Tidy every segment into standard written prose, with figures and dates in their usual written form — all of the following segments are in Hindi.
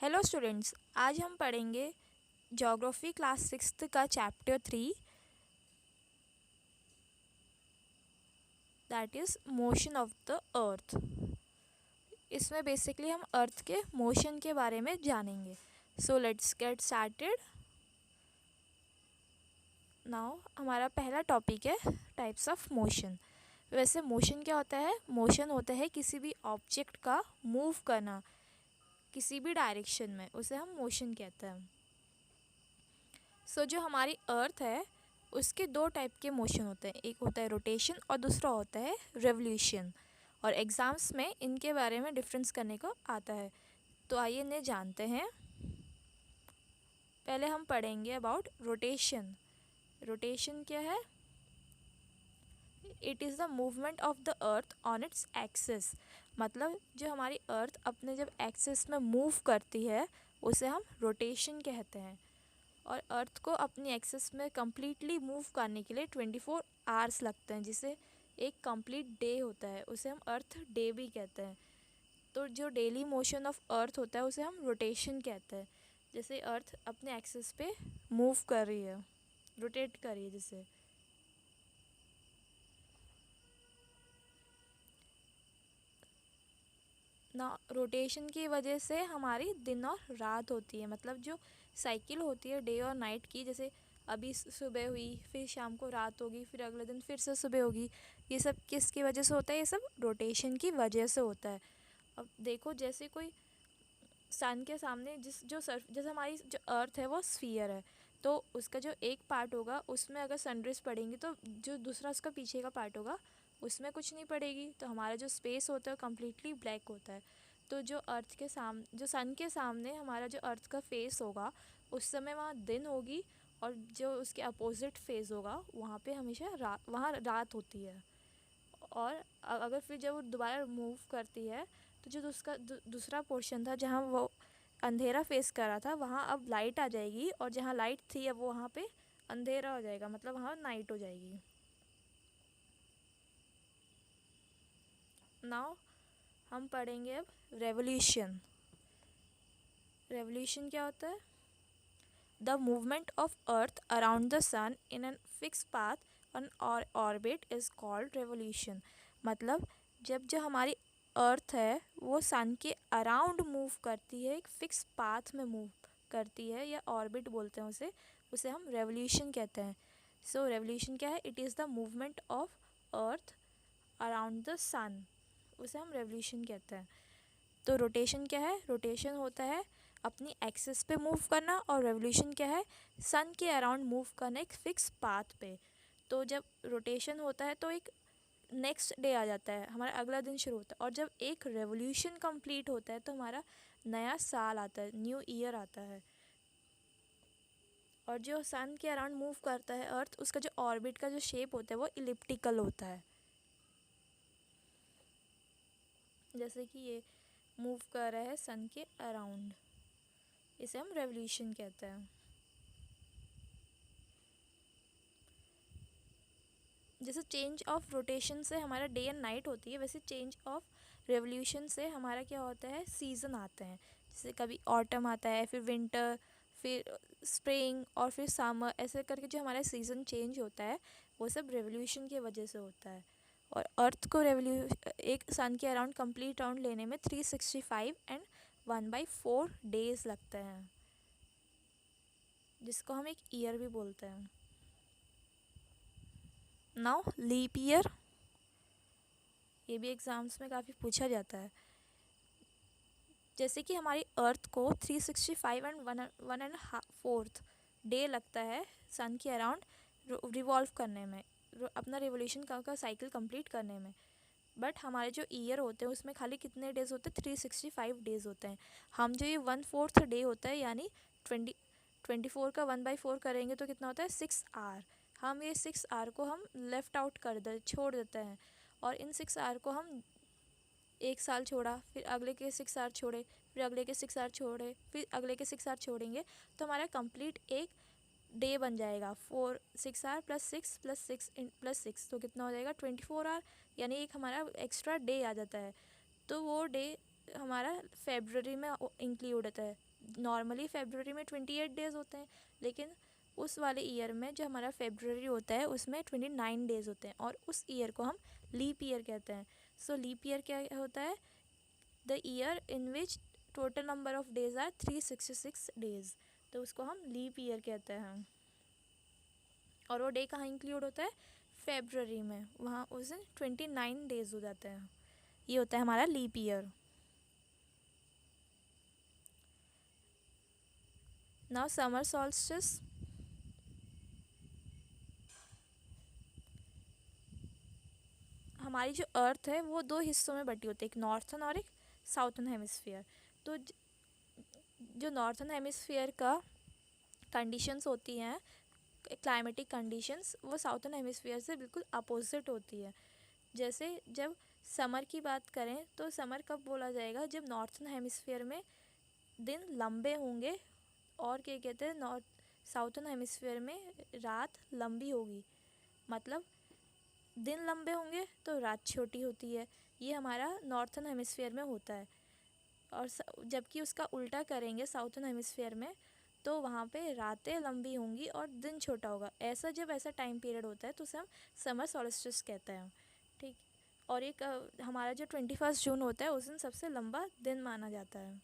हेलो स्टूडेंट्स, आज हम पढ़ेंगे ज्योग्राफी क्लास सिक्स्थ का chapter 3, that is motion of the earth. इसमें बेसिकली हम अर्थ के मोशन के बारे में जानेंगे। So let's get started. Now हमारा पहला टॉपिक है टाइप्स ऑफ मोशन। वैसे मोशन क्या होता है? मोशन होता है किसी भी ऑब्जेक्ट का मूव करना किसी भी डायरेक्शन में, उसे हम मोशन कहते हैं। जो हमारी अर्थ है उसके दो टाइप के मोशन होते हैं, एक होता है रोटेशन और दूसरा होता है रेवोल्यूशन। और एग्ज़ाम्स में इनके बारे में डिफरेंस करने को आता है। तो आइए इन्हें जानते हैं। पहले हम पढ़ेंगे अबाउट रोटेशन। रोटेशन क्या है? It is the movement of the earth on its axis. मतलब जो हमारी अर्थ अपने जब एक्सिस में मूव करती है उसे हम रोटेशन कहते हैं। और अर्थ को अपनी एक्सिस में कम्प्लीटली मूव करने के लिए 24 आवर्स लगते हैं, जिसे एक कंप्लीट डे होता है, उसे हम अर्थ डे भी कहते हैं। तो जो डेली मोशन ऑफ अर्थ होता है उसे हम रोटेशन कहते हैं। जैसे अर्थ अपने एक्सिस पे मूव कर रही है, रोटेट कर रही है जिसे। ना रोटेशन की वजह से हमारी दिन और रात होती है। मतलब जो साइकिल होती है डे और नाइट की, जैसे अभी सुबह हुई, फिर शाम को रात होगी, फिर अगले दिन फिर से सुबह होगी, ये सब किसकी वजह से होता है? ये सब रोटेशन की वजह से होता है। अब देखो, जैसे कोई सन के सामने जैसे हमारी जो अर्थ है वो स्फीयर है, तो उसका जो एक पार्ट होगा उसमें अगर सनरेज पड़ेंगी तो जो दूसरा उसका पीछे का पार्ट होगा उसमें कुछ नहीं पड़ेगी, तो हमारा जो स्पेस होता है कम्प्लीटली ब्लैक होता है। तो जो सन के सामने हमारा जो अर्थ का फेस होगा उस समय वहाँ दिन होगी, और जो उसके अपोजिट फेस होगा वहाँ पे हमेशा वहाँ रात होती है। और अगर फिर जब वो दोबारा मूव करती है तो जो उसका दूसरा पोर्शन था जहाँ वो अंधेरा फेस कर रहा था वहाँ अब लाइट आ जाएगी, और जहाँ लाइट थी अब वहाँ पे अंधेरा हो जाएगा, मतलब वहाँ नाइट हो जाएगी। नाउ हम पढ़ेंगे अब रेवोल्यूशन। रेवोल्यूशन क्या होता है? The movement of earth around the sun in an fix path on orbit is called revolution. मतलब जब जो हमारी अर्थ है वो सन के अराउंड मूव करती है, एक फिक्स पाथ में मूव करती है, या ऑर्बिट बोलते हैं उसे हम रेवोल्यूशन कहते हैं। सो रेवोल्यूशन क्या है? It is the movement of earth around the sun, उसे हम रेवोल्यूशन कहते हैं। तो रोटेशन क्या है? रोटेशन होता है अपनी एक्सिस पे मूव करना, और रेवोल्यूशन क्या है? सन के अराउंड मूव करना एक फिक्स पाथ पे। तो जब रोटेशन होता है तो एक नेक्स्ट डे आ जाता है, हमारा अगला दिन शुरू होता है, और जब एक रेवोल्यूशन कंप्लीट होता है तो हमारा नया साल आता है, न्यू ईयर आता है। और जो सन के अराउंड मूव करता है अर्थ, उसका जो ऑर्बिट का जो शेप होता है वो इलिप्टिकल होता है। जैसे कि ये मूव कर रहा है सन के अराउंड, इसे हम रेवोल्यूशन कहते हैं। जैसे चेंज ऑफ रोटेशन से हमारा डे एंड नाइट होती है, वैसे चेंज ऑफ रेवोल्यूशन से हमारा क्या होता है? सीज़न आते हैं। जैसे कभी ऑटम आता है, फिर विंटर, फिर स्प्रिंग, और फिर समर, ऐसे करके जो हमारा सीज़न चेंज होता है वो सब रेवोल्यूशन की वजह से होता है। और अर्थ को एक सन के अराउंड कंप्लीट राउंड लेने में 365 एंड 1/4 डेज लगते हैं, जिसको हम एक ईयर भी बोलते हैं। नाउ लीप ईयर, ये भी एग्ज़ाम्स में काफ़ी पूछा जाता है। जैसे कि हमारी अर्थ को 365 एंड 1/4 डे लगता है सन के अराउंड रिवॉल्व करने में, अपना रिवोल्यूशन का साइकिल कंप्लीट करने में। बट हमारे जो ईयर होते हैं उसमें खाली कितने डेज़ होते हैं? 365 डेज़ होते हैं। हम जो ये 1/4 डे होता है, यानी 24 का 1/4 करेंगे तो कितना होता है? 6 आवर। हम ये 6 आवर को हम लेफ़्ट आउट छोड़ देते हैं, और इन 6 आवर को हम एक साल छोड़ा, फिर अगले के 6 आवर छोड़े, फिर अगले के 6 आवर छोड़े, फिर अगले के 6 आवर छोड़ेंगे, तो हमारा कंप्लीट एक डे बन जाएगा। 6 आवर प्लस 6 प्लस 6 प्लस 6, तो कितना हो जाएगा? 24 आवर, यानी एक हमारा एक्स्ट्रा डे आ जाता है। तो वो डे हमारा फेब्रुअरी में इंक्लूड होता है। नॉर्मली फेब्रुअरी में 28 डेज़ होते हैं, लेकिन उस वाले ईयर में जो हमारा फेब्रुअरी होता है उसमें 29 डेज़ होते हैं, और उस ईयर को हम लीप ईयर कहते हैं। सो लीप ईयर क्या होता है? The year in which total number of days are 366 days, तो उसको हम लीप ईयर कहते हैं। और वो डे कहाँ इंक्लूड होता है? फेब्रुअरी में, वहाँ उस दिन 29 डेज हो जाते हैं। ये होता है हमारा leap year. Now summer solstice. हमारी जो अर्थ है वो दो हिस्सों में बटी होती है, एक नॉर्थन और एक साउथर्न हेमिस्फीयर। तो जो नॉर्थन हेमिस्फीयर का कंडीशंस होती हैं, क्लाइमेटिक कंडीशंस, वो साउथर्न हेमिस्फीयर से बिल्कुल अपोजिट होती है। जैसे जब समर की बात करें तो समर कब बोला जाएगा? जब नॉर्थन हेमिस्फीयर में दिन लंबे होंगे, और क्या कहते हैं, नॉर्थ साउथर्न हेमिस्फीयर में रात लंबी होगी। मतलब दिन लंबे होंगे तो रात छोटी होती है। ये हमारा नॉर्थन हेमिस्फीयर में होता है। और जबकि उसका उल्टा करेंगे साउथर्न हेमिस्फीयर में, तो वहाँ पे रातें लंबी होंगी और दिन छोटा होगा। ऐसा जब ऐसा टाइम पीरियड होता है तो उसे हम समर सॉल्स्टिस कहते हैं। ठीक। और एक हमारा जो 21 जून होता है उस दिन सबसे लंबा दिन माना जाता है।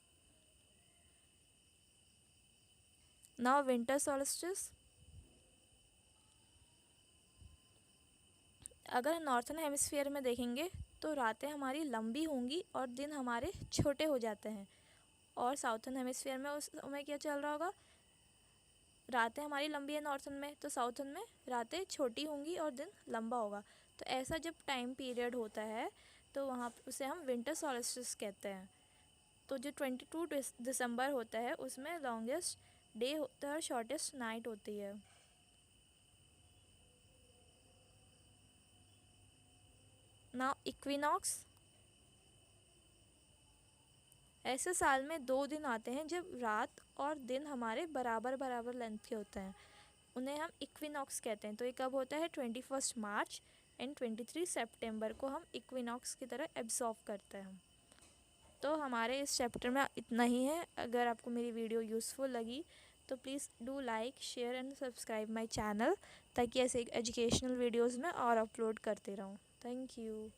Now winter solstice. अगर नॉर्थन हेमिस्फीयर में देखेंगे तो रातें हमारी लंबी होंगी और दिन हमारे छोटे हो जाते हैं। और साउथर्न हेमिस्फीयर में उस समय क्या चल रहा होगा? रातें हमारी लंबी है नॉर्थन में, तो साउथर्न में रातें छोटी होंगी और दिन लंबा होगा। तो ऐसा जब टाइम पीरियड होता है तो वहाँ उसे हम विंटर सॉल्स्टिस कहते हैं। तो जो 22 दिसंबर होता है उसमें लॉन्गेस्ट डे होता है और शॉर्टेस्ट नाइट होती है। Now equinox. ऐसे साल में 2 दिन आते हैं जब रात और दिन हमारे बराबर बराबर लेंथ के होते हैं, उन्हें हम इक्विनॉक्स कहते हैं। तो ये कब होता है? 21 मार्च एंड 23 सितंबर को हम इक्विनॉक्स की तरह एब्जॉर्व करते हैं। तो हमारे इस चैप्टर में इतना ही है। अगर आपको मेरी वीडियो यूज़फुल लगी तो please do like, share and subscribe my channel, ताकि ऐसे एजुकेशनल वीडियोस में और अपलोड करते रहूँ। Thank you.